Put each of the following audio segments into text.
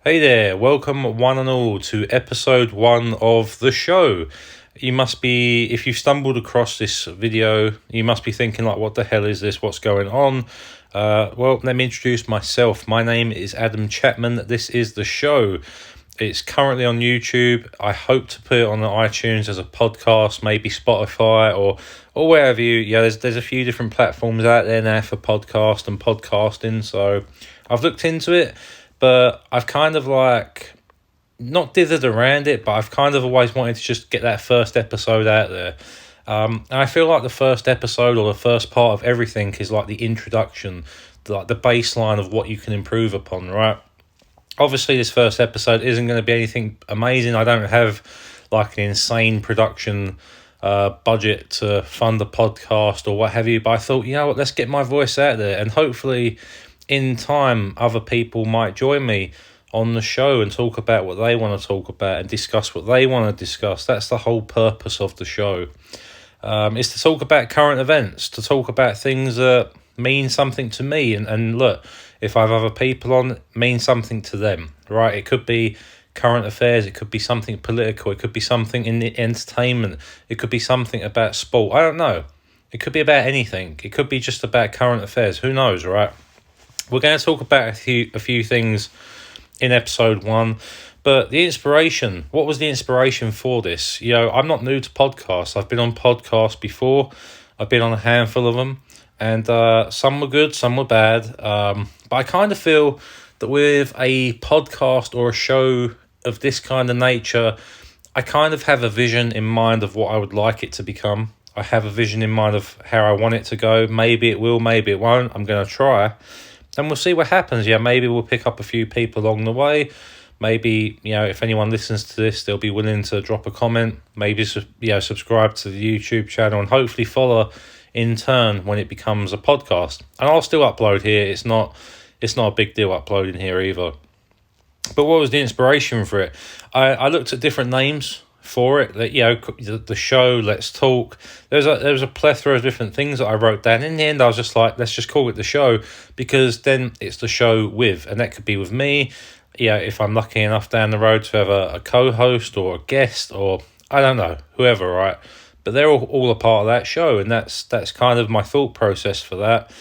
Hey there, welcome one and all to episode 1 of the show. You must be, if you've stumbled across this video, you must be thinking like, what the hell is this? What's going on? Well, let me introduce myself. My name is Adam Chapman. This is the show. It's currently on YouTube. I hope to put it on the iTunes as a podcast, maybe Spotify or wherever there's a few different platforms out there now for podcast and podcasting. So I've looked into it, but I've kind of like not dithered around it, but I've kind of always wanted to just get that first episode out there. And I feel like the first episode or the first part of everything is like the introduction, like the baseline of what you can improve upon, right? Obviously, this first episode isn't going to be anything amazing. I don't have like an insane production budget to fund a podcast or what have you, but I thought, you know what, let's get my voice out there, and hopefully in time other people might join me on the show and talk about what they want to talk about and discuss what they want to discuss. That's the whole purpose of the show, is to talk about current events, to talk about things that mean something to me, and look, if I have other people on, it means something to them, right? It could be current affairs, it could be something political, it could be something in the entertainment, it could be something about sport, I don't know. It could be about anything. It could be just about current affairs, who knows, right? We're going to talk about a few things in episode 1, but the inspiration, what was the inspiration for this? You know, I'm not new to podcasts. I've been on podcasts before. I've been on a handful of them, and some were good, some were bad. But I kind of feel that with a podcast or a show of this kind of nature, I kind of have a vision in mind of what I would like it to become. I have a vision in mind of how I want it to go. Maybe it will, maybe it won't. I'm going to try. And we'll see what happens. Yeah, maybe we'll pick up a few people along the way. Maybe, you know, if anyone listens to this, they'll be willing to drop a comment. Maybe, subscribe to the YouTube channel and hopefully follow in turn when it becomes a podcast. And I'll still upload here. It's not a big deal uploading here either. But what was the inspiration for it? I looked at different names for it. That, you know, the show, Let's Talk. There was a plethora of different things that I wrote down. In the end, I was just like, let's just call it the show, because then it's the show with, and that could be with me. Yeah, if I'm lucky enough down the road to have a co-host or a guest, or I don't know, whoever, right? But they're all a part of that show, and that's kind of my thought process for that.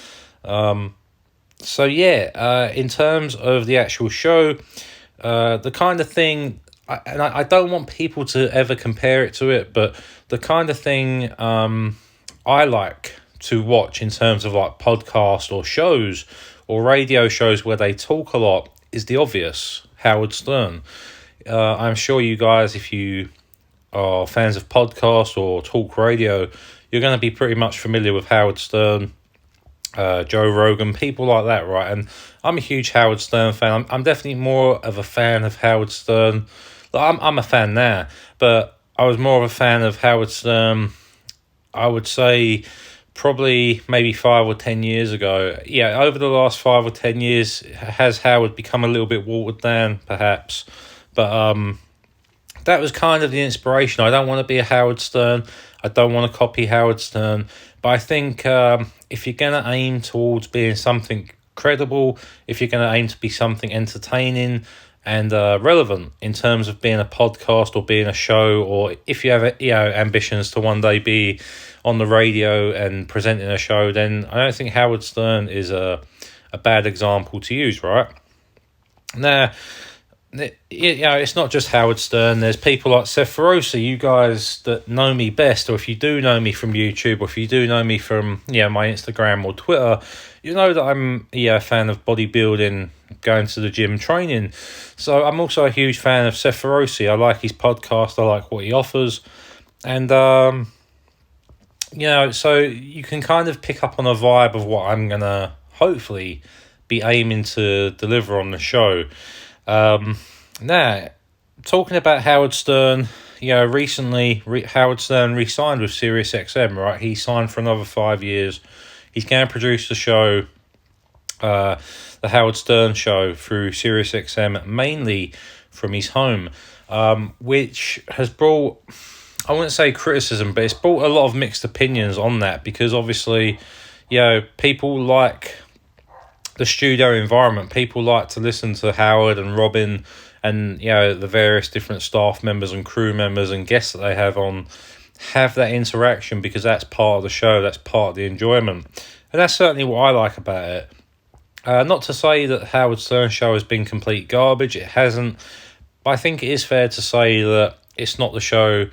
So yeah, in terms of the actual show, the kind of thing, I don't want people to ever compare it to it, but the kind of thing I like to watch in terms of like podcasts or shows or radio shows where they talk a lot is the obvious, Howard Stern. I'm sure you guys, if you are fans of podcasts or talk radio, you're going to be pretty much familiar with Howard Stern, Joe Rogan, people like that, right? And I'm a huge Howard Stern fan. I'm definitely more of a fan of Howard Stern. I'm a fan now, but I was more of a fan of Howard Stern, I would say, probably maybe 5 or 10 years ago. Yeah, over the last 5 or 10 years, has Howard become a little bit watered down, perhaps? But that was kind of the inspiration. I don't want to be a Howard Stern. I don't want to copy Howard Stern. But I think if you're going to aim towards being something credible, if you're going to aim to be something entertaining and relevant in terms of being a podcast or being a show, or if you have ambitions to one day be on the radio and presenting a show, then I don't think Howard Stern is a bad example to use, right? Now, it's not just Howard Stern. There's people like Seth Ferosi, you guys that know me best, or if you do know me from YouTube, or if you do know me from my Instagram or Twitter, you know that I'm a fan of bodybuilding, going to the gym, training. So I'm also a huge fan of Seth Ferosi. I like his podcast. I like what he offers. And, so you can kind of pick up on a vibe of what I'm going to hopefully be aiming to deliver on the show. Now, talking about Howard Stern, recently Howard Stern re-signed with SiriusXM, right? He signed for another 5 years. He's going to produce the show, the Howard Stern Show, through SiriusXM, mainly from his home, which has brought, I wouldn't say criticism, but it's brought a lot of mixed opinions on that, because obviously, people like the studio environment. People like to listen to Howard and Robin and, the various different staff members and crew members and guests that they have on, have that interaction, because that's part of the show, that's part of the enjoyment. And that's certainly what I like about it. Not to say that Howard Stern show has been complete garbage, it hasn't, but I think it is fair to say that it's not the show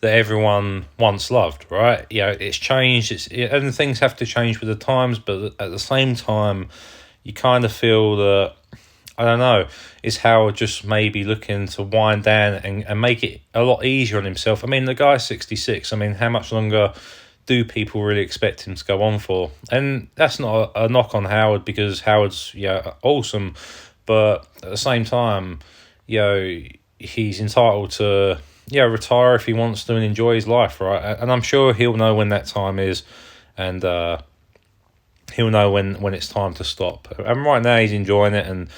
that everyone once loved, right? It's changed, and things have to change with the times, but at the same time, you kind of feel that, I don't know, is Howard just maybe looking to wind down and make it a lot easier on himself? I mean, the guy's 66. I mean, how much longer do people really expect him to go on for? And that's not a knock on Howard, because Howard's awesome, but at the same time, he's entitled to retire if he wants to and enjoy his life, right? And I'm sure he'll know when that time is, and he'll know when it's time to stop. And right now he's enjoying it and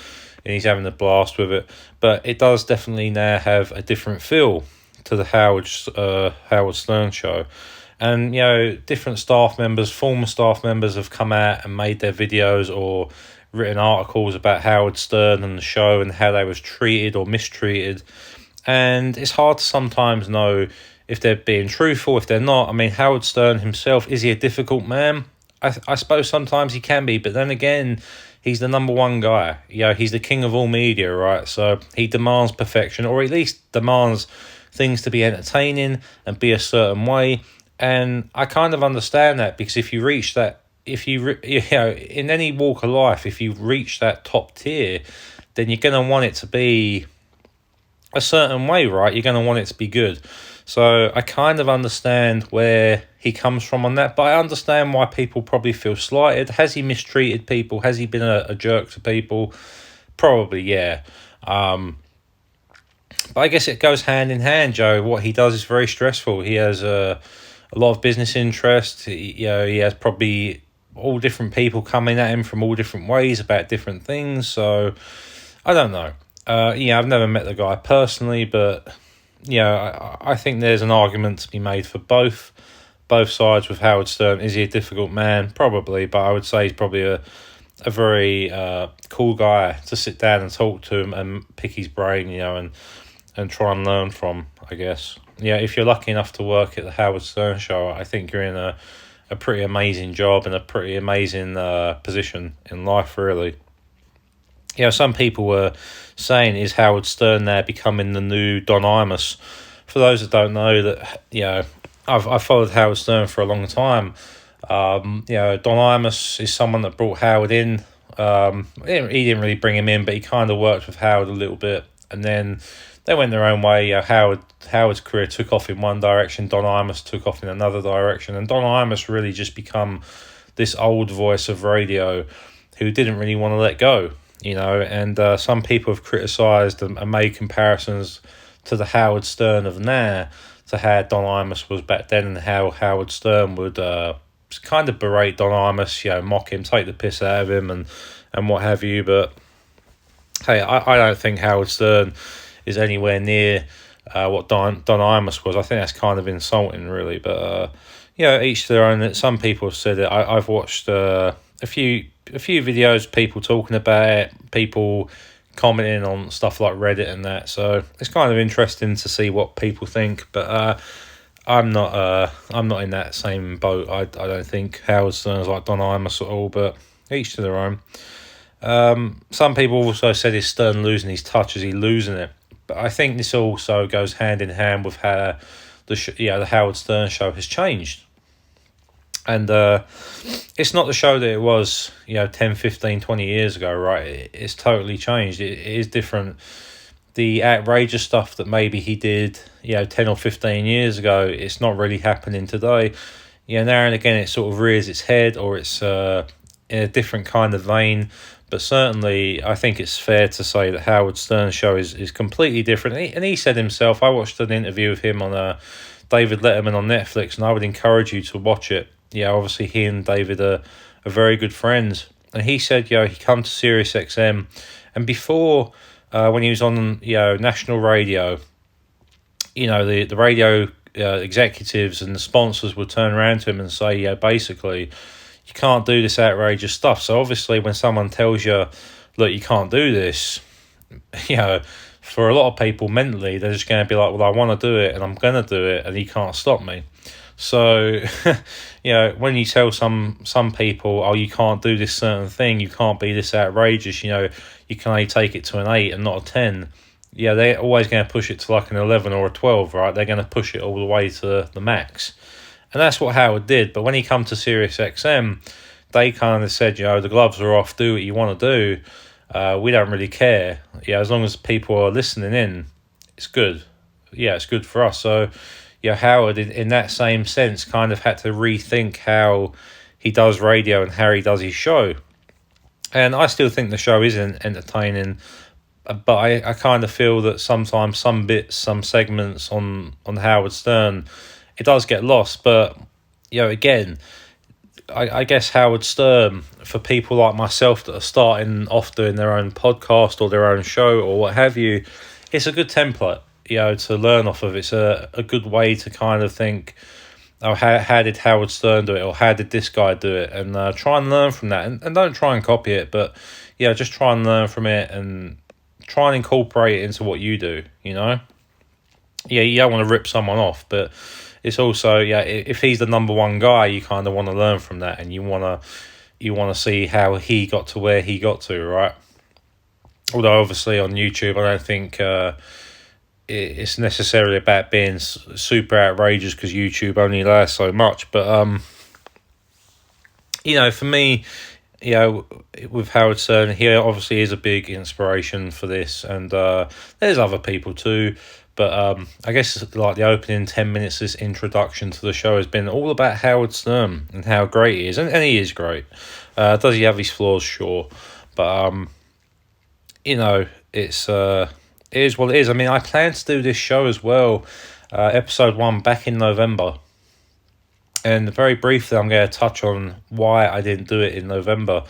he's having a blast with it. But it does definitely now have a different feel to the Howard Stern show. And, different staff members, former staff members, have come out and made their videos or written articles about Howard Stern and the show and how they was treated or mistreated. And it's hard to sometimes know if they're being truthful, if they're not. I mean, Howard Stern himself, is he a difficult man? I suppose sometimes he can be, but then again, he's the number one guy. He's the king of all media, right? So he demands perfection, or at least demands things to be entertaining and be a certain way. And I kind of understand that, because if you reach that, in any walk of life, if you reach that top tier, then you're going to want it to be a certain way, right? You're going to want it to be good. So I kind of understand where he comes from on that, but I understand why people probably feel slighted. Has he mistreated people? Has he been a jerk to people? Probably, yeah. But I guess it goes hand in hand, Joe. What he does is very stressful. He has a lot of business interests. He has probably all different people coming at him from all different ways about different things. So I don't know. I've never met the guy personally, but I think there's an argument to be made for both sides with Howard Stern. Is he a difficult man? Probably, but I would say he's probably a very cool guy to sit down and talk to him and pick his brain, and try and learn from, I guess. If you're lucky enough to work at the Howard Stern show, I think you're in a pretty amazing job and a pretty amazing position in life, really. Some people were saying, is Howard Stern now becoming the new Don Imus? For those that don't know, that I've followed Howard Stern for a long time. Don Imus is someone that brought Howard in. He didn't really bring him in, but he kind of worked with Howard a little bit, and then they went their own way. Howard's career took off in one direction, Don Imus took off in another direction, and Don Imus really just become this old voice of radio who didn't really want to let go. And some people have criticised and made comparisons to the Howard Stern of now to how Don Imus was back then, and how Howard Stern would kind of berate Don Imus, mock him, take the piss out of him and what have you. But hey, I don't think Howard Stern is anywhere near what Don Imus was. I think that's kind of insulting, really. But each to their own. Some people have said it. I've watched a few videos, people talking about it, people commenting on stuff like Reddit and that. So it's kind of interesting to see what people think. But I'm not in that same boat. I don't think Howard Stern's like Don Imus at all. But each to their own. Some people also said, is Stern losing his touch? Is he losing it? But I think this also goes hand in hand with how the Howard Stern show has changed. And it's not the show that it was 10, 15, 20 years ago, right? It's totally changed. It is different. The outrageous stuff that maybe he did 10 or 15 years ago, it's not really happening today. Now and again it sort of rears its head, or it's in a different kind of vein. But certainly I think it's fair to say that Howard Stern's show is completely different. And he said himself, I watched an interview with him on David Letterman on Netflix, and I would encourage you to watch it. Obviously he and David are very good friends. And he said, he come to Sirius XM, and before, when he was on, national radio, the radio executives and the sponsors would turn around to him and say, basically, you can't do this outrageous stuff. So obviously when someone tells you, look, you can't do this, you know, for a lot of people mentally, they're just going to be like, well, I want to do it and I'm going to do it and you can't stop me. So, you know, when you tell some people, oh, you can't do this certain thing, you can't be this outrageous, you know, you can only take it to an 8 and not a 10. Yeah, they're always going to push it to like an 11 or a 12, right? They're going to push it all the way to the max. And that's what Howard did. But when he come to Sirius XM, they kind of said, you know, the gloves are off, do what you want to do. We don't really care. Yeah, as long as people are listening in, it's good. Yeah, it's good for us. So, yeah, Howard, in that same sense, kind of had to rethink how he does radio and how he does his show. And I still think the show isn't entertaining, but I kind of feel that sometimes some bits, some segments on Howard Stern, it does get lost. But, you know, again, I guess Howard Stern, for people like myself that are starting off doing their own podcast or their own show or what have you, it's a good template, you know, to learn off of. It's a good way to kind of think, oh, how did Howard Stern do it, or how did this guy do it, and try and learn from that, and don't try and copy it, but yeah, just try and learn from it and try and incorporate it into what you do, you know. Yeah, you don't want to rip someone off, but it's also, yeah, if he's the number one guy, you kind of want to learn from that, and you want to see how he got to where he got to, right? Although obviously on YouTube, I don't think it's necessarily about being super outrageous, because YouTube only lasts so much. But you know, for me, you know, with Howard Stern, he obviously is a big inspiration for this, and there's other people too. But I guess like the opening 10 minutes, this introduction to the show has been all about Howard Stern and how great he is, and he is great. Does he have his flaws? Sure, but you know, it is what it is. I mean, I plan to do this show as well, episode 1 back in November. And very briefly, I'm going to touch on why I didn't do it in November.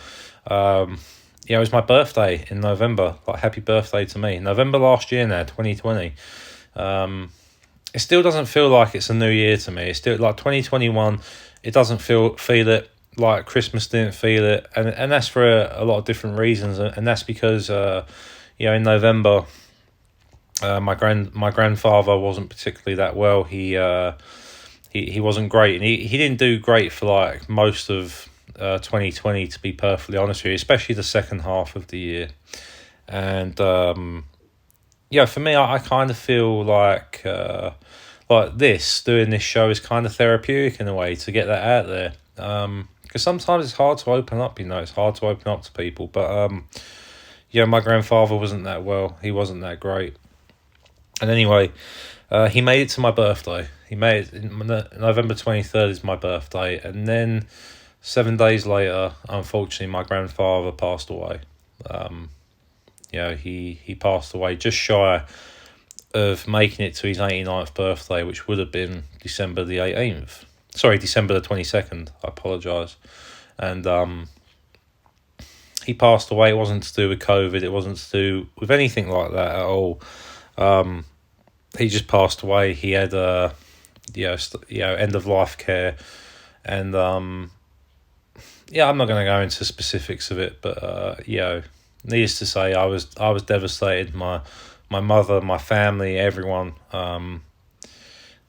It was my birthday in November. Like, happy birthday to me. November last year now, 2020. It still doesn't feel like it's a new year to me. It's still like 2021. It doesn't feel it like Christmas didn't feel it. And that's for a lot of different reasons. And that's because, in November, my grandfather wasn't particularly that well. He wasn't great, and he didn't do great for like most of 2020, to be perfectly honest with you, especially the second half of the year. And for me, I kind of feel like doing this show is kind of therapeutic in a way, to get that out there. Because sometimes it's hard to open up, it's hard to open up to people. But my grandfather wasn't that well. He wasn't that great. And anyway, he made it to my birthday. He made it, November 23rd is my birthday. And then 7 days later, unfortunately, my grandfather passed away. He passed away just shy of making it to his 89th birthday, which would have been December the 18th. Sorry, December the 22nd. I apologise. And he passed away. It wasn't to do with COVID. It wasn't to do with anything like that at all. He just passed away. He had end of life care, and I'm not going to go into specifics of it, but needless to say, I was devastated. My mother, my family, everyone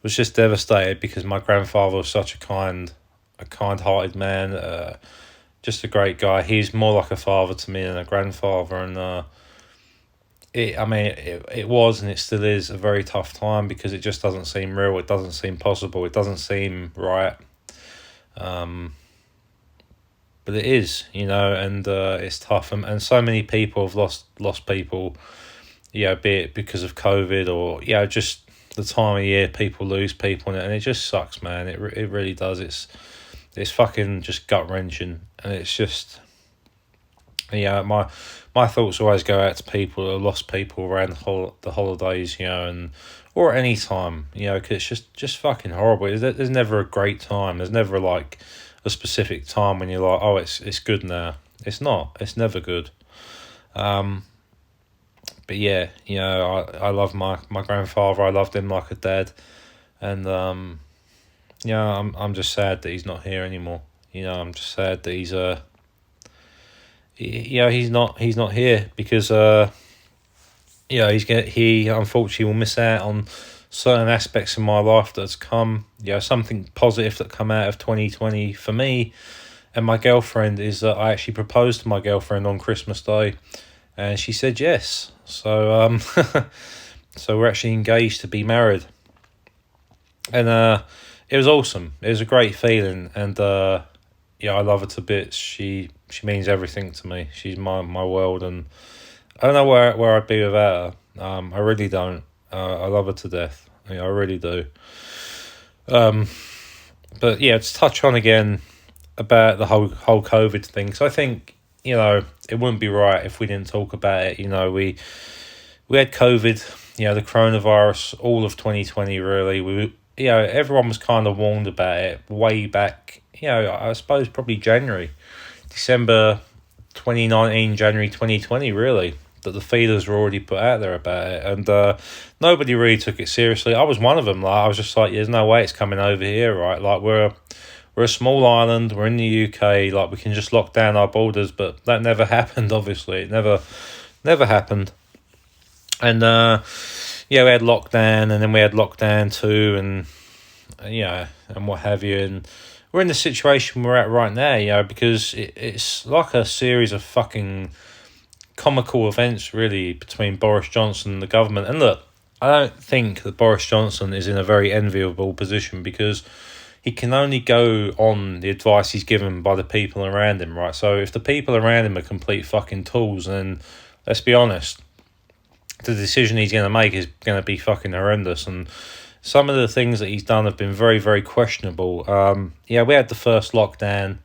was just devastated, because my grandfather was such a kind-hearted man, just a great guy. He's more like a father to me than a grandfather, and it was, and it still is, a very tough time, because it just doesn't seem real. It doesn't seem possible. It doesn't seem right. But it is, and it's tough. And so many people have lost people, be it because of COVID or, just the time of year people lose people, and it just sucks, man. It really does. It's fucking just gut-wrenching, and it's just, my thoughts always go out to people who have lost people around the holidays, or at any time, because it's just fucking horrible. There's never a great time. There's never like a specific time when you're like, oh, it's good now. It's not. It's never good. But yeah, I love my grandfather. I loved him like a dad, and I'm just sad that he's not here anymore. I'm just sad that he's not here, because he unfortunately will miss out on certain aspects in my life that's come. Something positive that come out of 2020 for me and my girlfriend is that I actually proposed to my girlfriend on Christmas Day, and she said yes. So so we're actually engaged to be married, and it was awesome. It was a great feeling, and I love her to bits. She means everything to me. She's my world, and I don't know where I'd be without her. I really don't. I love her to death. I really do. But yeah, to touch on again about the whole COVID thing. So I think, it wouldn't be right if we didn't talk about it. We had COVID, the coronavirus, all of 2020 really. Everyone was kind of warned about it way back, I suppose probably December 2019, January 2020 really, that the feelers were already put out there about it, and nobody really took it seriously. I was one of them. Like, I was just like, there's no way it's coming over here, right? Like, we're a small island, we're in the UK, like, we can just lock down our borders, but that never happened, obviously. It never happened. And we had lockdown, and then we had lockdown 2, and and what have you, and we're in the situation we're at right now, because it's like a series of fucking comical events, really, between Boris Johnson and the government. And look, I don't think that Boris Johnson is in a very enviable position, because he can only go on the advice he's given by the people around him, right? So if the people around him are complete fucking tools, then let's be honest, the decision he's going to make is going to be fucking horrendous. And some of the things that he's done have been very, very questionable. We had the first lockdown,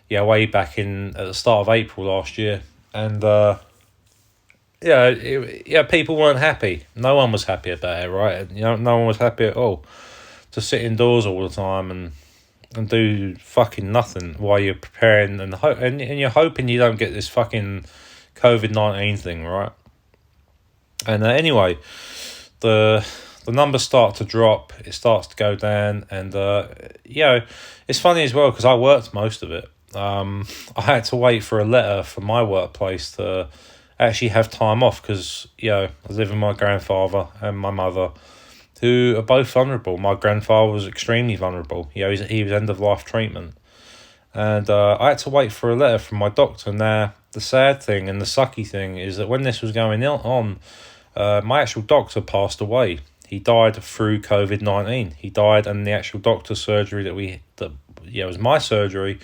way back at the start of April last year, and people weren't happy. No one was happy about it, right? No one was happy at all to sit indoors all the time and do fucking nothing while you're preparing and you're hoping you don't get this fucking COVID-19 thing, right? And anyway, the numbers start to drop, it starts to go down, and it's funny as well, because I worked most of it. I had to wait for a letter from my workplace to actually have time off, because I was living with my grandfather and my mother, who are both vulnerable. My grandfather was extremely vulnerable. He was end of life treatment, and I had to wait for a letter from my doctor. Now, the sad thing and the sucky thing is that when this was going on, my actual doctor passed away. He died through COVID-19. He died, and the actual doctor's surgery that was my surgery,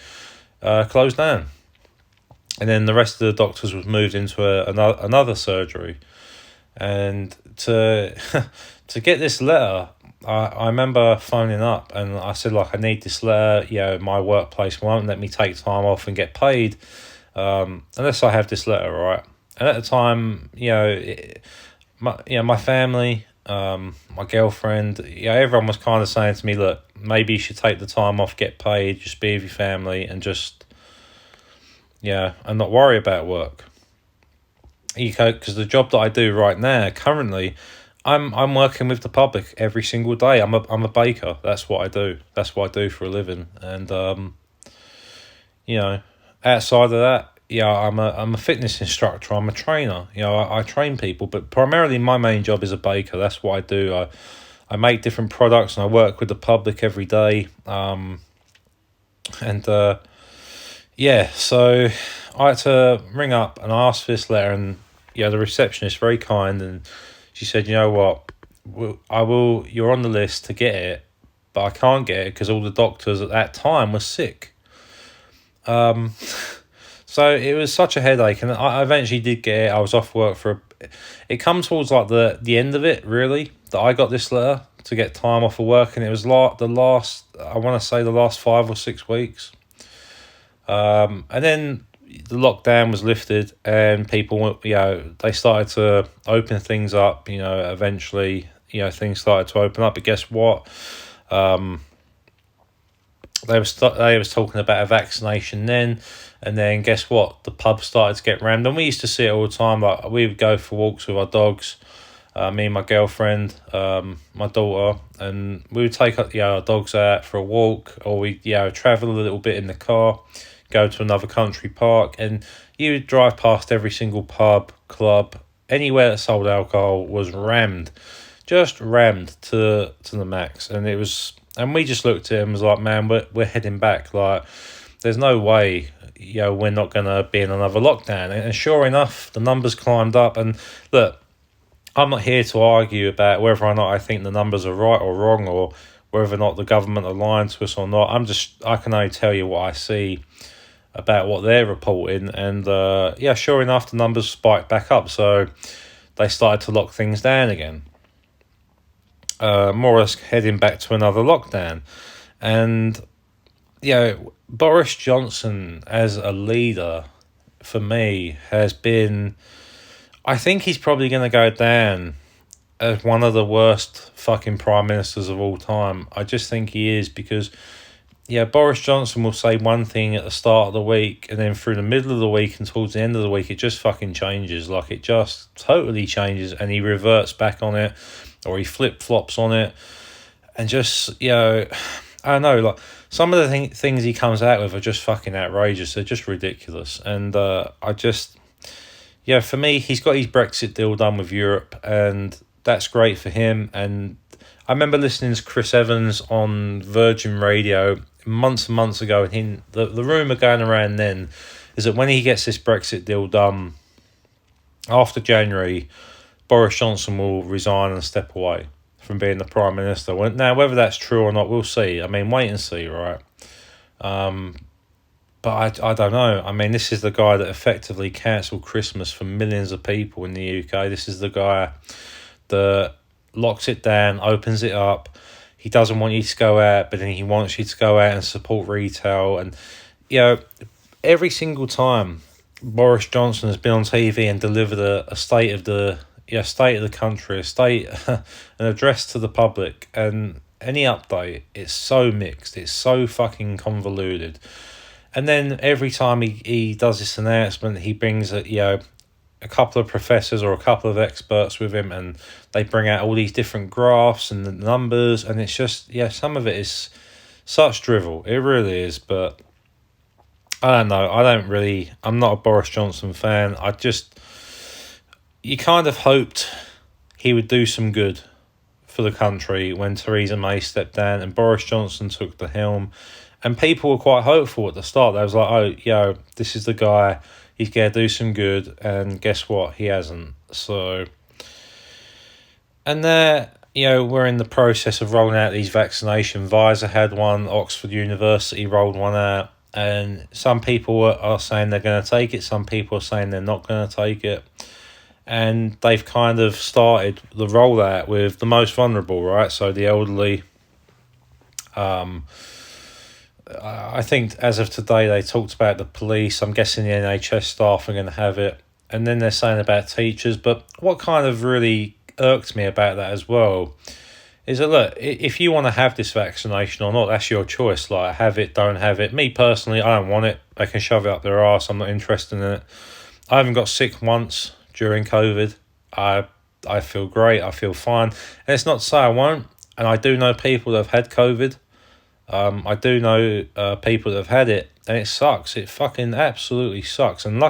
closed down. And then the rest of the doctors was moved into another surgery. And to get this letter, I remember phoning up, and I said, I need this letter. My workplace won't let me take time off and get paid unless I have this letter, right? And at the time, my family, my girlfriend, everyone was kind of saying to me, look, maybe you should take the time off, get paid, just be with your family, and just and not worry about work. Because the job that I do right now, currently, I'm working with the public every single day. I'm a baker. That's what I do. That's what I do for a living. And outside of that, I'm a fitness instructor. I'm a trainer. I train people, but primarily my main job is a baker. That's what I do. I make different products, and I work with the public every day. So I had to ring up and ask for this letter, and the receptionist, very kind, and she said, you know what, you're on the list to get it, but I can't get it because all the doctors at that time were sick. So it was such a headache, and I eventually did get it. I was off work it comes towards like the end of it, really, that I got this letter to get time off of work, and it was the last 5 or 6 weeks. And then the lockdown was lifted, and people, they started to open things up. Eventually, things started to open up. But guess what? They was talking about a vaccination then, and then guess what? The pub started to get rammed, and we used to see it all the time. Like, we would go for walks with our dogs, Me and my girlfriend, my daughter, and we would take our dogs out for a walk, or we travel a little bit in the car, go to another country park, and you would drive past every single pub, club, anywhere that sold alcohol was rammed, just rammed to the max, and it was, and we just looked at it and was like, man, we're heading back, like there's no way, we're not gonna be in another lockdown, and sure enough, the numbers climbed up, and look. I'm not here to argue about whether or not I think the numbers are right or wrong, or whether or not the government are lying to us or not. I can only tell you what I see about what they're reporting. And sure enough, the numbers spiked back up. So they started to lock things down again. More or less heading back to another lockdown. And, Boris Johnson as a leader, for me, has been... I think he's probably going to go down as one of the worst fucking prime ministers of all time. I just think he is, because, Boris Johnson will say one thing at the start of the week, and then through the middle of the week and towards the end of the week, it just fucking changes. Like, it just totally changes, and he reverts back on it, or he flip-flops on it. And just, I don't know, like, some of the things he comes out with are just fucking outrageous. They're just ridiculous. And for me, he's got his Brexit deal done with Europe, and that's great for him. And I remember listening to Chris Evans on Virgin Radio months and months ago, and the rumour going around then is that when he gets this Brexit deal done, after January, Boris Johnson will resign and step away from being the Prime Minister. Now, whether that's true or not, we'll see. I mean, wait and see, right? But I don't know. I mean, this is the guy that effectively cancelled Christmas for millions of people in the UK. This is the guy that locks it down, opens it up. He doesn't want you to go out, but then he wants you to go out and support retail. And, every single time Boris Johnson has been on TV and delivered a state of the country, an address to the public, and any update, it's so mixed. It's so fucking convoluted. And then every time he does this announcement, he brings a couple of professors or a couple of experts with him, and they bring out all these different graphs and the numbers, and it's just, some of it is such drivel. It really is, but I don't know. I'm not a Boris Johnson fan. You kind of hoped he would do some good for the country when Theresa May stepped down and Boris Johnson took the helm. And people were quite hopeful at the start. They was like, this is the guy. He's going to do some good. And guess what? He hasn't. So, and there, we're in the process of rolling out these vaccination. Pfizer had one. Oxford University rolled one out. And some people are saying they're going to take it. Some people are saying they're not going to take it. And they've kind of started the rollout with the most vulnerable, right? So the elderly. I think as of today, they talked about the police. I'm guessing the NHS staff are going to have it. And then they're saying about teachers. But what kind of really irked me about that as well is that, look, if you want to have this vaccination or not, that's your choice. Like, have it, don't have it. Me personally, I don't want it. They can shove it up their arse. I'm not interested in it. I haven't got sick once during COVID. I feel great. I feel fine. And it's not to say I won't. And I do know people that have had COVID. I do know people that have had it, and it sucks. It fucking absolutely sucks. And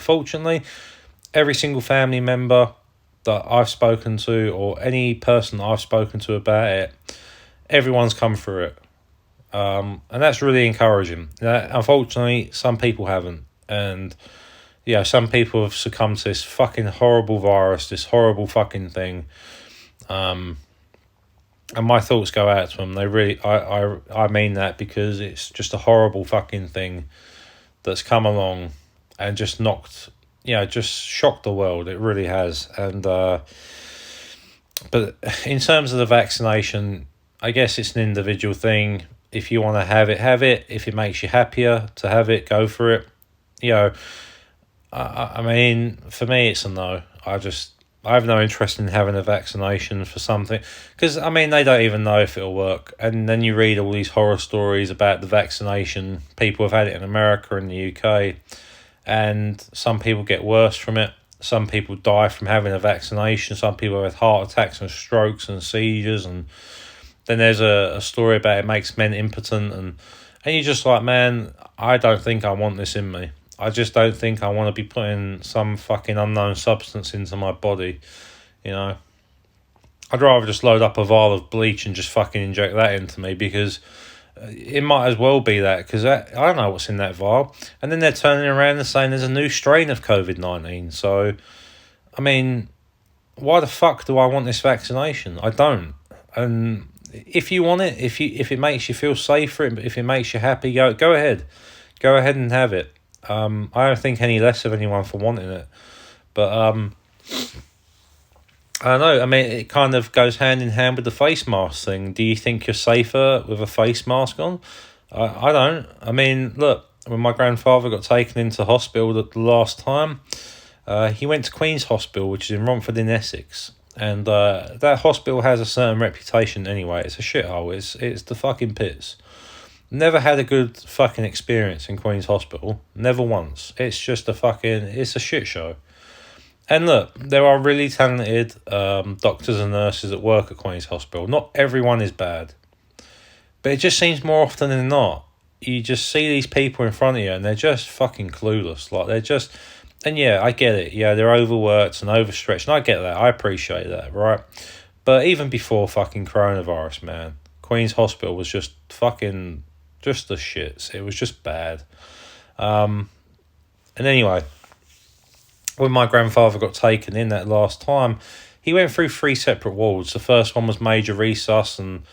fortunately, every single family member that I've spoken to, or any person that I've spoken to about it, everyone's come through it. And that's really encouraging. Unfortunately, some people haven't. And, some people have succumbed to this fucking horrible virus, this horrible fucking thing. And my thoughts go out to them. They really, I mean that, because it's just a horrible fucking thing that's come along and just just shocked the world. It really has. And but in terms of the vaccination, I guess it's an individual thing. If you want to have it, have it. If it makes you happier to have it, go for it. I mean, for me, it's a no. I have no interest in having a vaccination for something, because, I mean, they don't even know if it'll work. And then you read all these horror stories about the vaccination. People have had it in America and the UK, and some people get worse from it. some people die from having a vaccination. Some people have heart attacks and strokes and seizures. And then there's a story about it makes men impotent. And you're just like, man, I don't think I want this in me. I just don't think I want to be putting some fucking unknown substance into my body, you know. I'd rather just load up a vial of bleach and just fucking inject that into me, because it might as well be that, because I don't know what's in that vial. And then they're turning around and saying there's a new strain of COVID-19. So, I mean, why the fuck do I want this vaccination? I don't. And if you want it, if it makes you feel safer, if it makes you happy, go ahead. Go ahead and have it. I don't think any less of anyone for wanting it. But I don't know. I mean, it kind of goes hand in hand with the face mask thing. Do you think you're safer with a face mask on? I don't. I mean, look, when my grandfather got taken into hospital the last time, he went to Queen's Hospital, which is in Romford in Essex. And that hospital has a certain reputation anyway. It's a shithole. It's the fucking pits. Never had a good fucking experience in Queen's Hospital. Never once. It's just it's a shit show. And look, there are really talented doctors and nurses that work at Queen's Hospital. Not everyone is bad. But it just seems more often than not, you just see these people in front of you and they're just fucking clueless. Like, they're just... And yeah, I get it. Yeah, they're overworked and overstretched. And I get that. I appreciate that, right? But even before fucking coronavirus, man, Queen's Hospital was just fucking... just the shits. It was just bad. And anyway... when my grandfather got taken in that last time, he went through 3 separate wards. The first one was major resus, and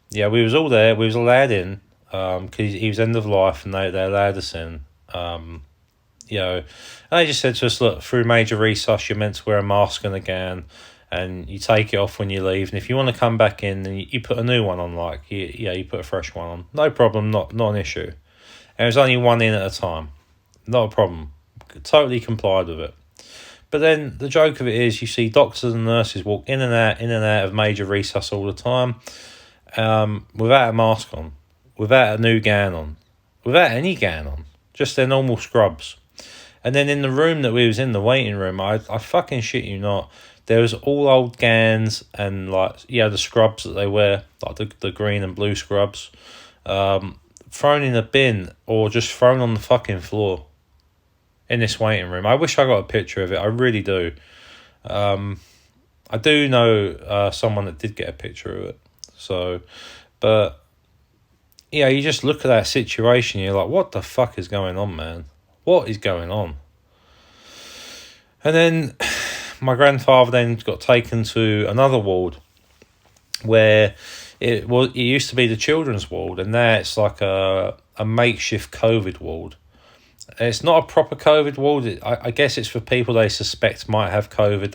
yeah, we was all there. We was allowed in, because he was end of life, and they allowed us in. You know, and they just said to us, look, through major resus, you're meant to wear a mask and a gown, and you take it off when you leave. And if you want to come back in, then you put a new one on, like, you put a fresh one on. No problem, not an issue. And it was only one in at a time. Not a problem. Totally complied with it. But then the joke of it is, you see doctors and nurses walk in and out of major resus all the time, without a mask on, without a new gown on, without any gown on, just their normal scrubs. And then in the room that we was in, the waiting room, I fucking shit you not, there was all old gowns and, like, the scrubs that they wear, like the green and blue scrubs, thrown in a bin or just thrown on the fucking floor. In this waiting room. I wish I got a picture of it. I really do. I do know someone that did get a picture of it. So, but yeah, you just look at that situation, you're like, what the fuck is going on, man? What is going on? And then my grandfather then got taken to another ward where it used to be the children's ward, and now it's like a makeshift COVID ward. It's not a proper COVID ward. I guess it's for people they suspect might have COVID.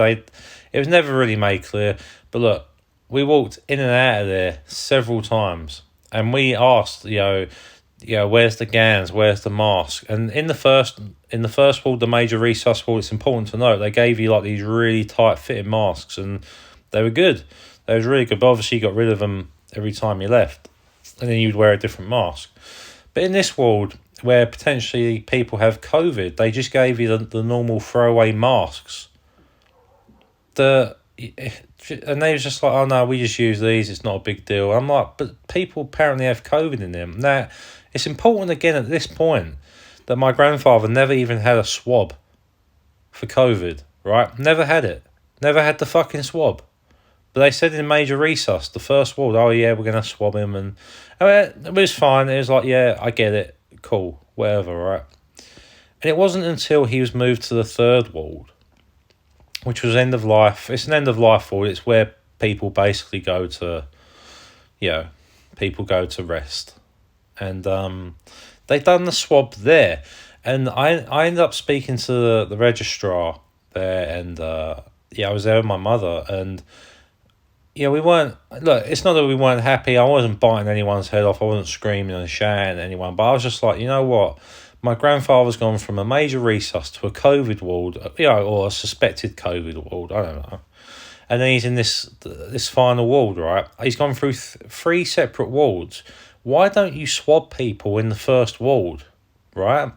It was never really made clear. But look, we walked in and out of there several times, and we asked, where's the gowns, where's the mask? And in the first ward, the major resus ward, it's important to note, they gave you like these really tight fitting masks, and they were good. They was really good. But obviously, you got rid of them every time you left, and then you'd wear a different mask. But in this ward, where potentially people have COVID, they just gave you the normal throwaway masks. And they was just like, oh no, we just use these, it's not a big deal. I'm like, but people apparently have COVID in them. Now, it's important again at this point that my grandfather never even had a swab for COVID, right? Never had it. Never had the fucking swab. But they said in major resus, the first ward, oh yeah, we're going to swab him. And I mean, it was fine. It was like, yeah, I get it. Cool, whatever, right? And it wasn't until he was moved to the third ward, which was end of life. It's an end of life ward. It's where people basically go to, rest. And they done the swab there. And I ended up speaking to the registrar there, and I was there with my mother, and we weren't... Look, it's not that we weren't happy. I wasn't biting anyone's head off. I wasn't screaming and shouting at anyone. But I was just like, you know what? My grandfather's gone from a major resus to a COVID ward, or a suspected COVID ward. I don't know. And then he's in this final ward, right? He's gone through 3 separate wards. Why don't you swab people in the first ward? right?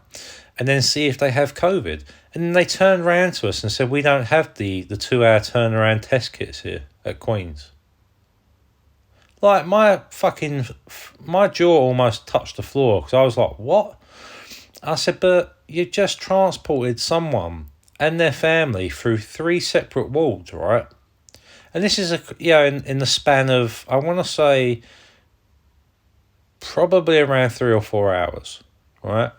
And then see if they have COVID. And then they turned around to us and said, we don't have the 2-hour turnaround test kits here at Queen's. Like, my jaw almost touched the floor, because I was like, what? I said, but you just transported someone and their family through 3 separate wards, right? And this is in the span of, I want to say, probably around 3 or 4 hours, right?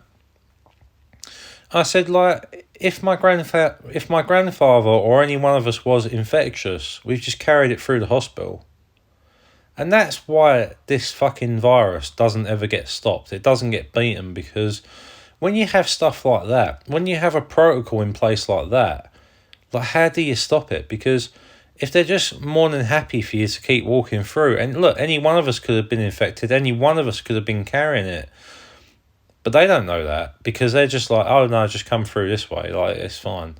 I said, like, if my grandfather or any one of us was infectious, we've just carried it through the hospital. And that's why this fucking virus doesn't ever get stopped. It doesn't get beaten, because when you have stuff like that, when you have a protocol in place like that, like, how do you stop it? Because if they're just more than happy for you to keep walking through, and look, any one of us could have been infected, any one of us could have been carrying it, but they don't know that, because they're just like, oh no, just come through this way, like, it's fine.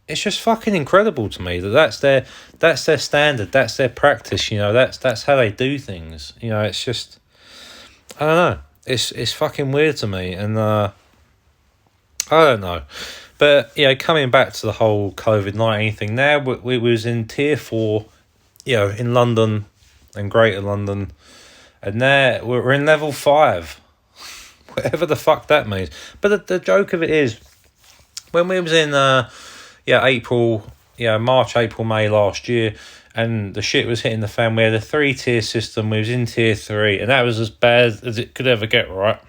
It's just fucking incredible to me that that's their standard, that's their practice, that's how they do things. It's just, I don't know, it's fucking weird to me, and I don't know. But coming back to the whole COVID-19 thing, now we was in tier 4, in London and Greater London, and now we're in level 5. Whatever the fuck that means. But the joke of it is, when we was in March, April, May last year, and the shit was hitting the fan, we had a 3-tier system. We was in tier 3, and that was as bad as it could ever get, right?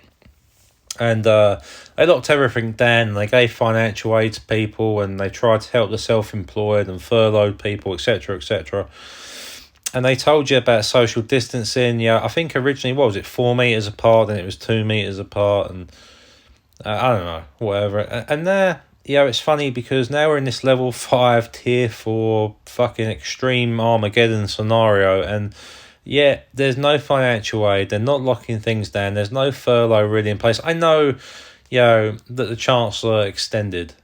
And they locked everything down, and they gave financial aid to people, and they tried to help the self-employed and furloughed people, etc., etc. And they told you about social distancing. I think originally, what was it, 4 meters apart, then it was 2 meters apart, and I don't know, whatever. And there, it's funny, because now we're in this level 5, tier 4, fucking extreme Armageddon scenario, and there's no financial aid. They're not locking things down. There's no furlough really in place. I know, that the Chancellor extended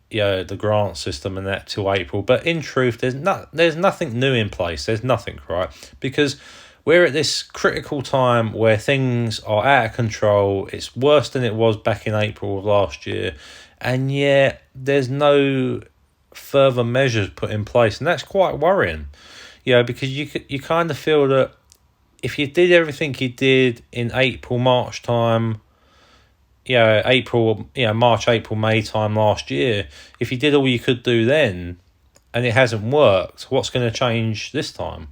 the grant system and that till April, but in truth there's nothing new in place. There's nothing, right? Because we're at this critical time where things are out of control. It's worse than it was back in April of last year, and yet there's no further measures put in place, and that's quite worrying, because you kind of feel that if you did everything you did in April, March time, March, April, May time last year, if you did all you could do then and it hasn't worked, what's going to change this time,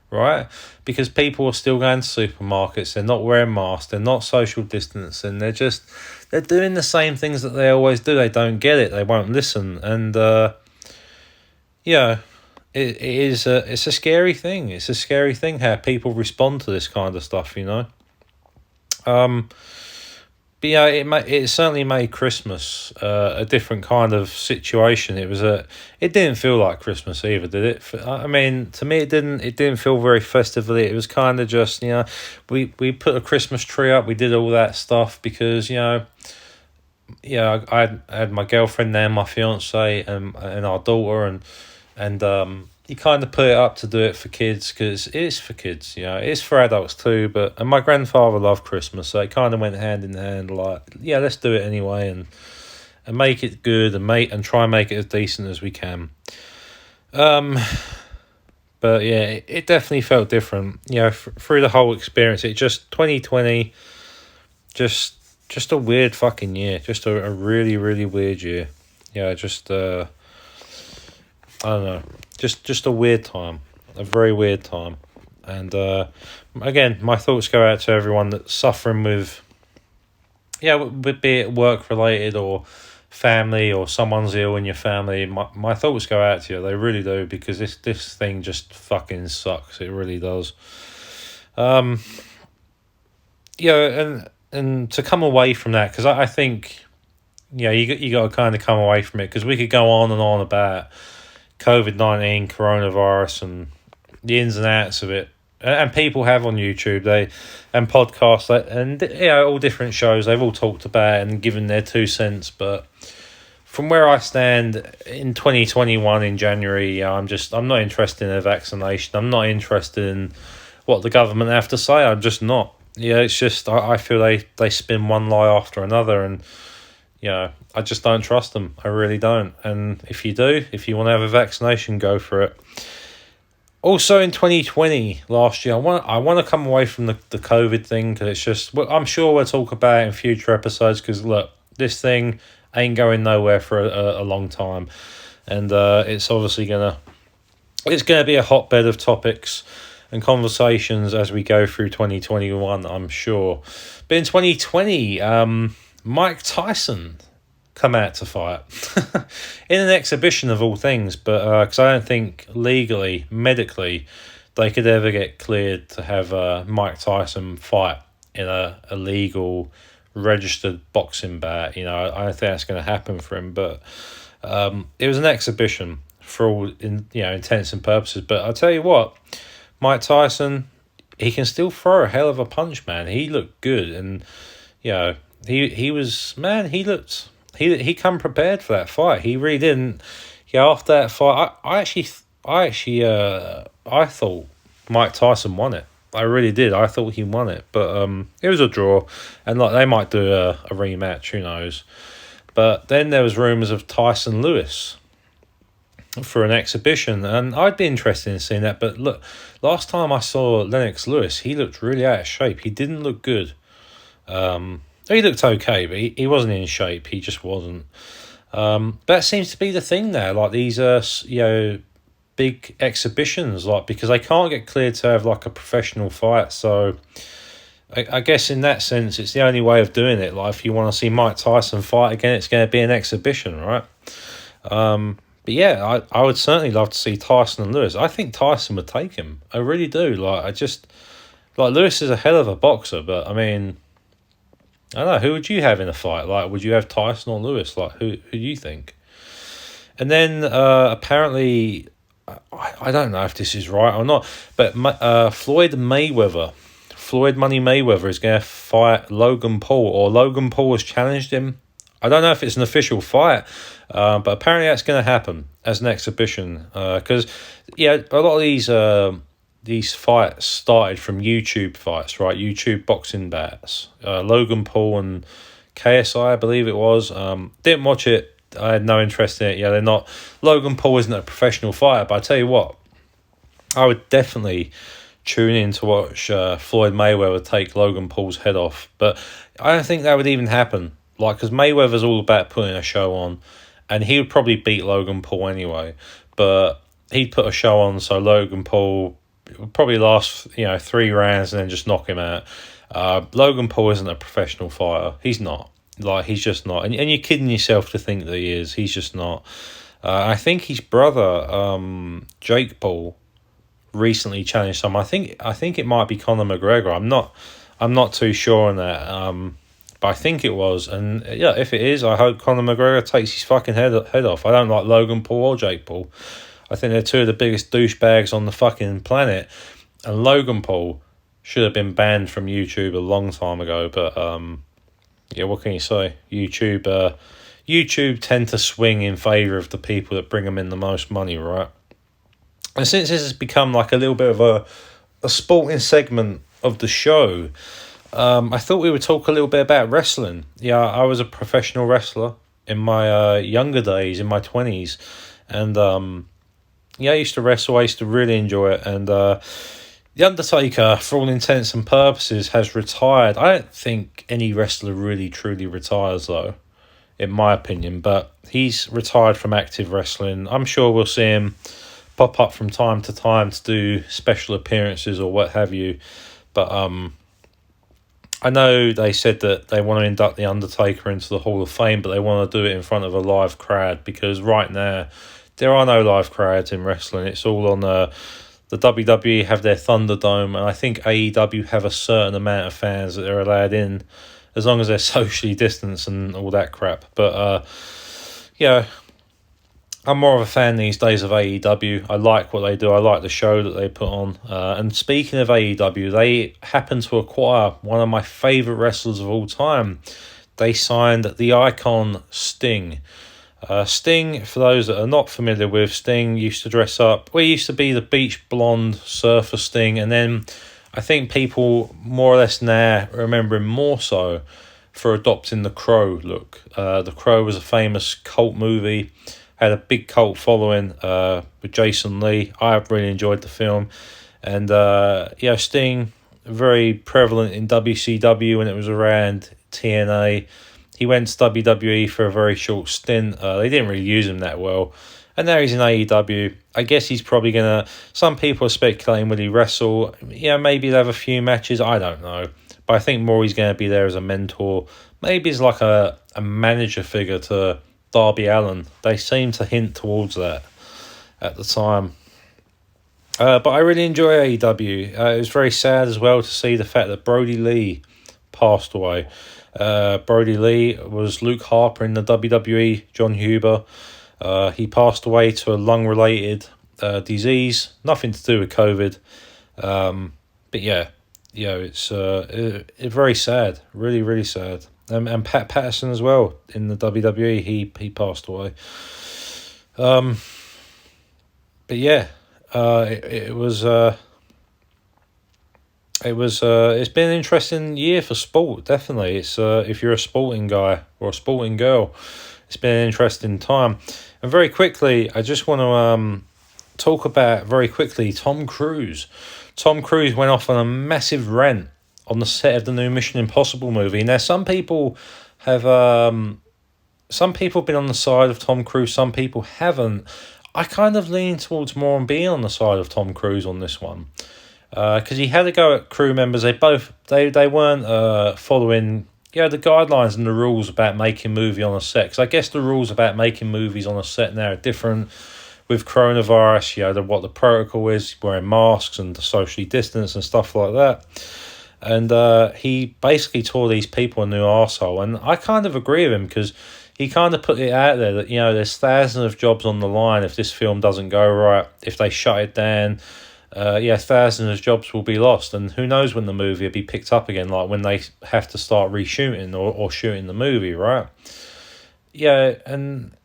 right? Because people are still going to supermarkets, they're not wearing masks, they're not social distancing, they're doing the same things that they always do. They don't get it, they won't listen, and it's a scary thing. It's a scary thing how people respond to this kind of stuff, But it certainly made Christmas a different kind of situation. It didn't feel like Christmas either, did it? I mean, to me, it didn't feel very festively. It was kind of just, we put a Christmas tree up, we did all that stuff because, I had my girlfriend there, my fiance, and our daughter, and you kind of put it up to do it for kids, because it is for kids, it's for adults too, and my grandfather loved Christmas, so it kind of went hand in hand, like, let's do it anyway, and make it good, and try and make it as decent as we can. But it definitely felt different, through the whole experience. 2020, just a weird fucking year, just a really, really weird year. I don't know, just a weird time, a very weird time. And again, my thoughts go out to everyone that's suffering with, be it work related or family, or someone's ill in your family. My thoughts go out to you, they really do, because this thing just fucking sucks. It really does. And to come away from that, because I think, you got to kind of come away from it, because we could go on and on about COVID-19, coronavirus, and the ins and outs of it, and people have on YouTube, and podcasts, and all different shows. They've all talked about it and given their 2 cents. But from where I stand in 2021 in January, I'm not interested in a vaccination. I'm not interested in what the government have to say. I'm just not. Yeah, it's just I feel they spin one lie after another, and I just don't trust them. I really don't. And if you do, if you want to have a vaccination, go for it. Also in 2020, last year, I want to come away from the COVID thing, because it's just, well, I'm sure we'll talk about it in future episodes, because look, this thing ain't going nowhere for a long time, and it's obviously it's gonna be a hotbed of topics and conversations as we go through 2021, I'm sure. But in 2020, Mike Tyson come out to fight in an exhibition of all things, but because I don't think legally, medically, they could ever get cleared to have Mike Tyson fight in a legal, registered boxing bout. I don't think that's going to happen for him. But it was an exhibition for all intents and purposes. But I'll tell you what, Mike Tyson, he can still throw a hell of a punch, man. He looked good, and he was, man. He looked. He come prepared for that fight. He really didn't. After that fight, I thought Mike Tyson won it. I really did. I thought he won it, but it was a draw, and they might do a rematch. Who knows? But then there was rumors of Tyson Lewis for an exhibition, and I'd be interested in seeing that. But look, last time I saw Lennox Lewis, he looked really out of shape. He didn't look good. He looked okay, but he wasn't in shape. He just wasn't. That seems to be the thing now. Like these big exhibitions, because they can't get cleared to have like a professional fight. So I guess in that sense, it's the only way of doing it. Like if you want to see Mike Tyson fight again, it's going to be an exhibition, right? But yeah, I would certainly love to see Tyson and Lewis. I think Tyson would take him. I really do. Lewis is a hell of a boxer, but I mean, I don't know, who would you have in a fight? Would you have Tyson or Lewis? Who do you think? And then apparently, I don't know if this is right or not, but Floyd Money Mayweather is going to fight Logan Paul, or Logan Paul has challenged him. I don't know if it's an official fight, but apparently that's going to happen as an exhibition. Because a lot of these fights started from YouTube fights, right? YouTube boxing bouts. Logan Paul and KSI, I believe it was. Didn't watch it. I had no interest in it. They're not. Logan Paul isn't a professional fighter, but I tell you what, I would definitely tune in to watch Floyd Mayweather take Logan Paul's head off. But I don't think that would even happen. Because Mayweather's all about putting a show on, and he would probably beat Logan Paul anyway. But he'd put a show on, so Logan Paul would probably last 3 rounds and then just knock him out. Logan Paul isn't a professional fighter. He's not. He's just not. And you're kidding yourself to think that he is. He's just not. I think his brother, Jake Paul, recently challenged someone. I think it might be Conor McGregor. I'm not too sure on that. But I think it was. And if it is, I hope Conor McGregor takes his fucking head off. I don't like Logan Paul or Jake Paul. I think they're two of the biggest douchebags on the fucking planet. And Logan Paul should have been banned from YouTube a long time ago. But what can you say? YouTube tend to swing in favour of the people that bring them in the most money, right? And since this has become a little bit of a sporting segment of the show, I thought we would talk a little bit about wrestling. I was a professional wrestler in my younger days, in my 20s. And I used to wrestle. I used to really enjoy it. And The Undertaker, for all intents and purposes, has retired. I don't think any wrestler really truly retires, though, in my opinion. But he's retired from active wrestling. I'm sure we'll see him pop up from time to time to do special appearances or what have you. But I know they said that they want to induct The Undertaker into the Hall of Fame, but they want to do it in front of a live crowd, because right now there are no live crowds in wrestling. It's all on the WWE have their Thunderdome, and I think AEW have a certain amount of fans that they're allowed in, as long as they're socially distanced and all that crap. But I'm more of a fan these days of AEW. I like what they do. I like the show that they put on. And speaking of AEW, they happen to acquire one of my favourite wrestlers of all time. They signed the Icon Sting. Sting, for those that are not familiar with, Sting used to dress up. He used to be the beach blonde surfer Sting, and then I think people more or less now remember him more so for adopting the Crow look. The Crow was a famous cult movie, had a big cult following with Jason Lee. I really enjoyed the film. And Sting, very prevalent in WCW when it was around TNA. He went to WWE for a very short stint. They didn't really use him that well. And now he's in AEW. I guess he's probably going to... Some people are speculating, will he wrestle? Yeah, maybe they'll have a few matches. I don't know. But I think more he's going to be there as a mentor. Maybe as like a manager figure to Darby Allin. They seem to hint towards that at the time. But I really enjoy AEW. It was very sad as well to see the fact that Brody Lee passed away. Brody Lee was Luke Harper in the WWE, John Huber. He passed away to a lung-related disease, nothing to do with COVID. But yeah, it's very sad, really, really sad. And Pat Patterson as well in the WWE, he passed away. But yeah, it's been an interesting year for sport. Definitely, it's if you're a sporting guy or a sporting girl, it's been an interesting time. And very quickly, I just want to talk about very quickly Tom Cruise. Tom Cruise went off on a massive rant on the set of the new Mission Impossible movie. Now, some people have been on the side of Tom Cruise, some people haven't. I kind of lean towards more on being on the side of Tom Cruise on this one, because he had a go at crew members. They weren't following the guidelines and the rules about making movie on a set. Because I guess the rules about making movies on a set now are different with coronavirus. What the protocol is, wearing masks and socially distance and stuff like that. And he basically tore these people a new arsehole. And I kind of agree with him, because he kind of put it out there that, there's thousands of jobs on the line if this film doesn't go right. If they shut it down, thousands of jobs will be lost. And who knows when the movie will be picked up again, like when they have to start reshooting or shooting the movie, right? Yeah, and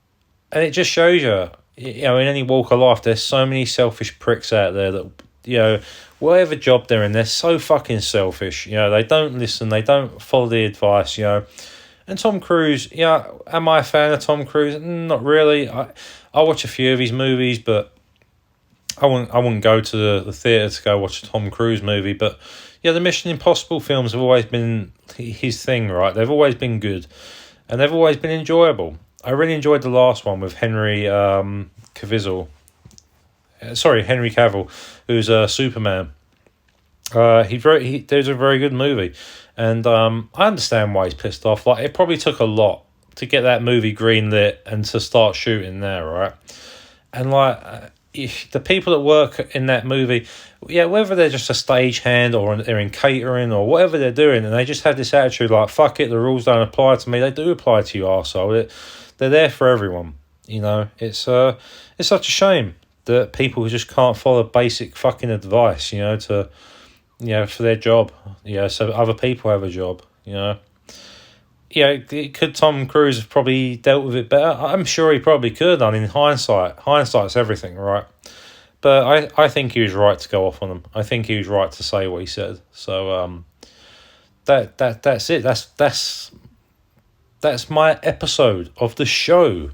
it just shows you, in any walk of life, there's so many selfish pricks out there that, whatever job they're in, they're so fucking selfish. They don't listen, they don't follow the advice, And Tom Cruise, am I a fan of Tom Cruise? Not really. I watch a few of his movies, but I wouldn't go to the theatre to go watch a Tom Cruise movie. But the Mission Impossible films have always been his thing, right? They've always been good, and they've always been enjoyable. I really enjoyed the last one with Henry Cavill, who's Superman. There's a very good movie. And I understand why he's pissed off. Like, it probably took a lot to get that movie greenlit and to start shooting there, right? And if the people that work in that movie, whether they're just a stagehand or they're in catering or whatever they're doing, and they just have this attitude like, fuck it, the rules don't apply to me. They do apply to you, arsehole. They're there for everyone. It's such a shame that people just can't follow basic fucking advice, to... for their job, so other people have a job, could Tom Cruise have probably dealt with it better? I'm sure he probably could. I mean, hindsight's everything, right? But I think he was right to go off on him. I think he was right to say what he said. So that's it. That's my episode of the show.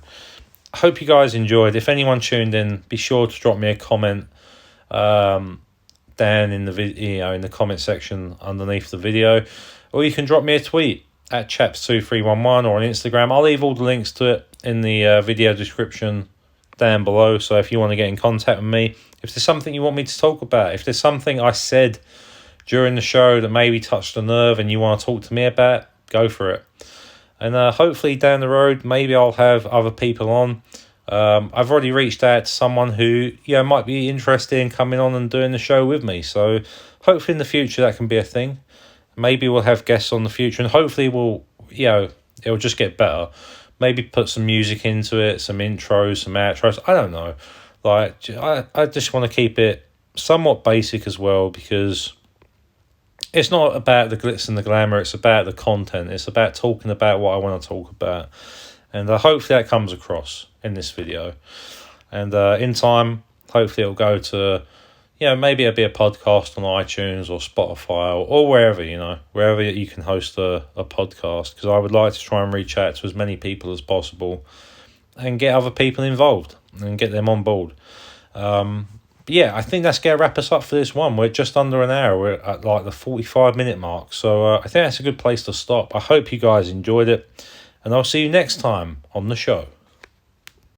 I hope you guys enjoyed. If anyone tuned in, be sure to drop me a comment. Down in the video, in the comment section underneath the video, or you can drop me a tweet at chaps2311 or on Instagram. I'll leave all the links to it in the video description down below. So if you want to get in contact with me, if there's something you want me to talk about, if there's something I said during the show that maybe touched a nerve and you want to talk to me about, go for it. And hopefully down the road, maybe I'll have other people on. I've already reached out to someone who might be interested in coming on and doing the show with me. So hopefully in the future that can be a thing. Maybe we'll have guests on the future, and hopefully it'll just get better. Maybe put some music into it, some intros, some outros. I don't know. I just want to keep it somewhat basic as well, because it's not about the glitz and the glamour. It's about the content. It's about talking about what I want to talk about. And hopefully that comes across in this video. And in time, hopefully it'll go to, maybe it'll be a podcast on iTunes or Spotify or wherever, wherever you can host a podcast, because I would like to try and reach out to as many people as possible and get other people involved and get them on board. I think that's going to wrap us up for this one. We're just under an hour. We're at like the 45-minute mark. So I think that's a good place to stop. I hope you guys enjoyed it, and I'll see you next time on the show.